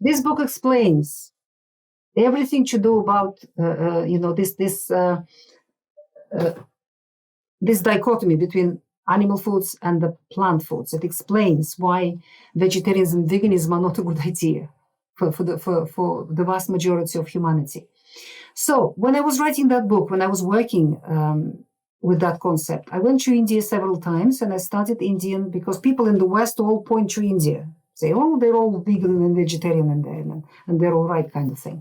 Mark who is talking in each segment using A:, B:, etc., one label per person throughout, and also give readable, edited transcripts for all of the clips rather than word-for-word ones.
A: This book explains everything to do about this dichotomy between animal foods and the plant foods. It explains why vegetarianism and veganism are not a good idea for the vast majority of humanity. So when I was writing that book, when I was working with that concept, I went to India several times, and I studied Indian, because people in the West all point to India. Say, oh, they're all vegan and vegetarian and they're all right, kind of thing.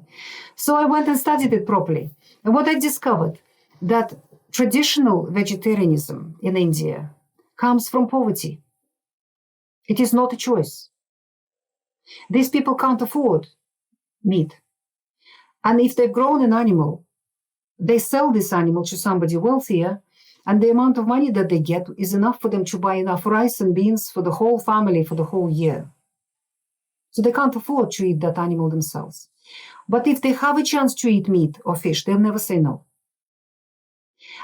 A: So I went and studied it properly. And what I discovered, that traditional vegetarianism in India comes from poverty. It is not a choice. These people can't afford meat. And if they've grown an animal, they sell this animal to somebody wealthier, and the amount of money that they get is enough for them to buy enough rice and beans for the whole family for the whole year. So they can't afford to eat that animal themselves. But if they have a chance to eat meat or fish, they'll never say no.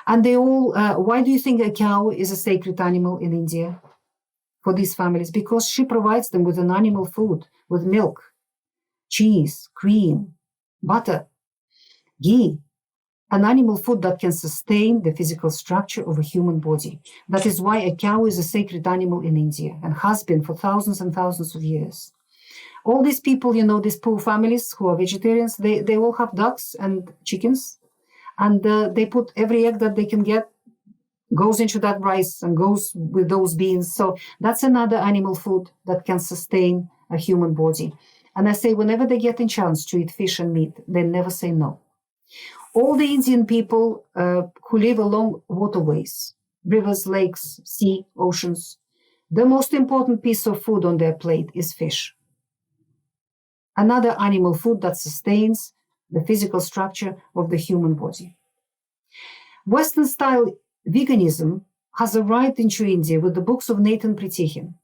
A: And they all, why do you think a cow is a sacred animal in India for these families? Because she provides them with an animal food, with milk, cheese, cream, butter, ghee, an animal food that can sustain the physical structure of a human body. That is why a cow is a sacred animal in India and has been for thousands and thousands of years. All these people, these poor families who are vegetarians, they all have ducks and chickens, and they put every egg that they can get goes into that rice and goes with those beans. So that's another animal food that can sustain a human body. And I say, whenever they get a chance to eat fish and meat, they never say no. All the Indian people who live along waterways, rivers, lakes, sea, oceans, the most important piece of food on their plate is fish. Another animal food that sustains the physical structure of the human body. Western-style veganism has arrived into India with the books of Nathan Pritihin.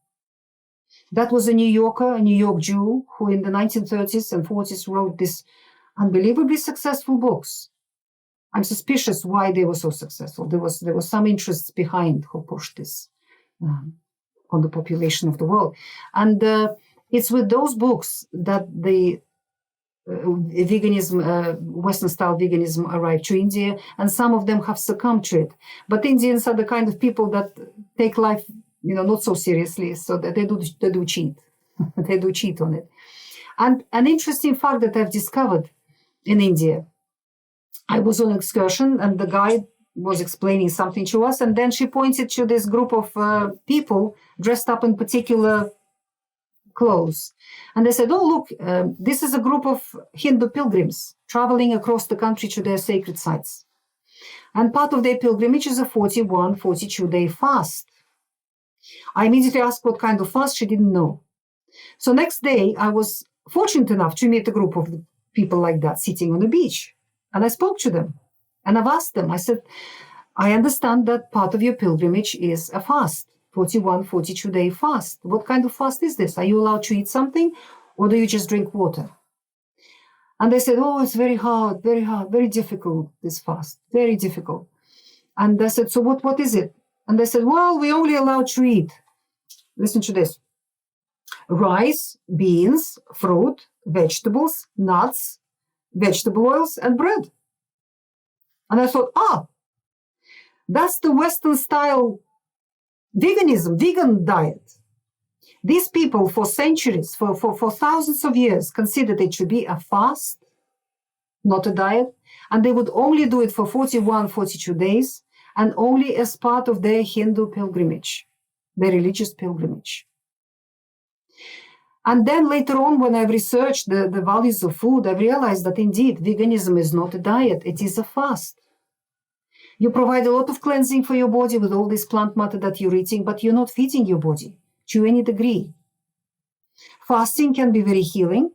A: That was a New Yorker, a New York Jew, who in the 1930s and 40s wrote these unbelievably successful books. I'm suspicious why they were so successful. There was some interests behind who pushed this on the population of the world. And it's with those books that the veganism, Western-style veganism arrived to India, and some of them have succumbed to it. But Indians are the kind of people that take life, not so seriously, so that they do cheat. They do cheat on it. And an interesting fact that I've discovered in India, I was on excursion, and the guide was explaining something to us, and then she pointed to this group of people dressed up in particular clothes. And they said, oh, look, this is a group of Hindu pilgrims traveling across the country to their sacred sites. And part of their pilgrimage is a 41, 42-day fast. I immediately asked what kind of fast. She didn't know. So next day, I was fortunate enough to meet a group of people like that sitting on the beach. And I spoke to them. And I've asked them, I said, I understand that part of your pilgrimage is a fast. 41, 42-day fast. What kind of fast is this? Are you allowed to eat something, or do you just drink water? And they said, oh, it's very hard, very difficult, this fast, very difficult. And I said, so what is it? And they said, well, we only allowed to eat, listen to this, rice, beans, fruit, vegetables, nuts, vegetable oils, and bread. And I thought, that's the Western style veganism, vegan diet. These people for centuries, for thousands of years, considered it to be a fast, not a diet. And they would only do it for 41, 42 days, and only as part of their Hindu pilgrimage, their religious pilgrimage. And then later on, when I've researched the values of food, I've realized that indeed veganism is not a diet, it is a fast. You provide a lot of cleansing for your body with all this plant matter that you're eating, but you're not feeding your body to any degree. Fasting can be very healing,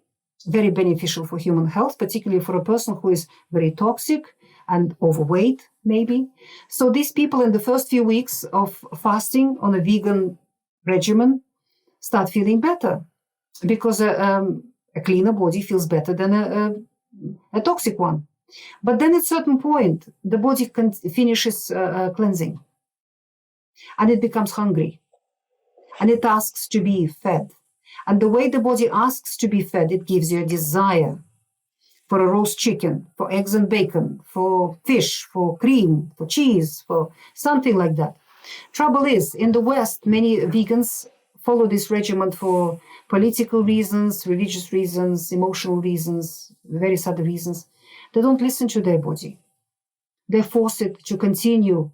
A: very beneficial for human health, particularly for a person who is very toxic and overweight, maybe. So these people in the first few weeks of fasting on a vegan regimen start feeling better, because a cleaner body feels better than a toxic one. But then at a certain point, the body finishes cleansing, and it becomes hungry, and it asks to be fed. And the way the body asks to be fed, it gives you a desire for a roast chicken, for eggs and bacon, for fish, for cream, for cheese, for something like that. Trouble is, in the West, many vegans follow this regimen for political reasons, religious reasons, emotional reasons, various other reasons. They don't listen to their body. They force it to continue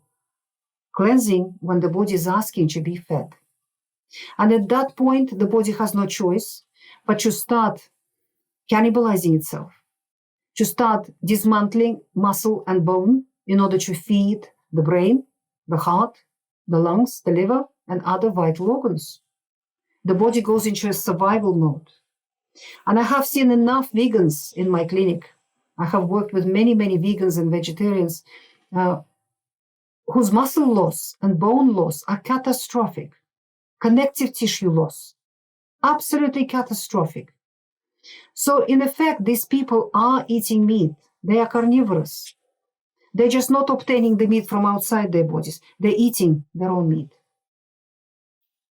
A: cleansing when the body is asking to be fed. And at that point, the body has no choice but to start cannibalizing itself, to start dismantling muscle and bone in order to feed the brain, the heart, the lungs, the liver, and other vital organs. The body goes into a survival mode. And I have seen enough vegans in my clinic. I have worked with many, many vegans and vegetarians whose muscle loss and bone loss are catastrophic. Connective tissue loss, absolutely catastrophic. So in effect, these people are eating meat. They are carnivorous. They're just not obtaining the meat from outside their bodies. They're eating their own meat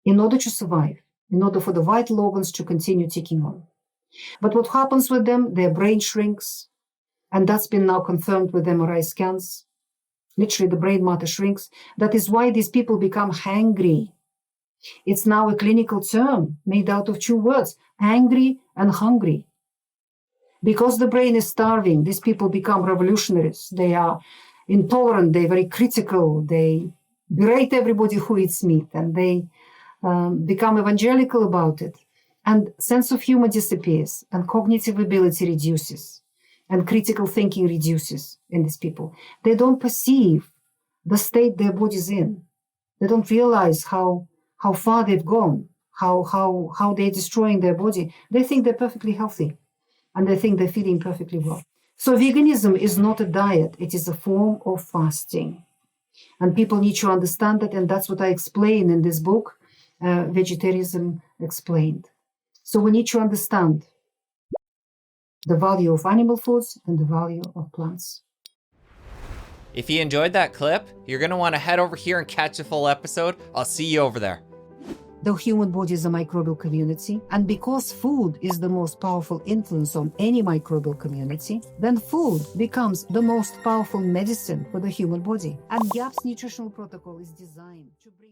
A: in order to survive, in order for the vital organs to continue ticking on. But what happens with them, their brain shrinks, and that's been now confirmed with MRI scans. Literally, the brain matter shrinks. That is why these people become hangry. It's now a clinical term made out of two words, angry and hungry. Because the brain is starving, these people become revolutionaries. They are intolerant, they're very critical, they berate everybody who eats meat, and they become evangelical about it. And sense of humor disappears, and cognitive ability reduces, and critical thinking reduces in these people. They don't perceive the state their body's in. They don't realize how far they've gone, how they're destroying their body. They think they're perfectly healthy, and they think they're feeling perfectly well. So veganism is not a diet, it is a form of fasting. And people need to understand that, and that's what I explain in this book, Vegetarianism Explained. So we need to understand the value of animal foods and the value of plants.
B: If you enjoyed that clip, you're going to want to head over here and catch the full episode. I'll see you over there.
A: The human body is a microbial community, and because food is the most powerful influence on any microbial community, then food becomes the most powerful medicine for the human body. And GAP's nutritional protocol is designed to bring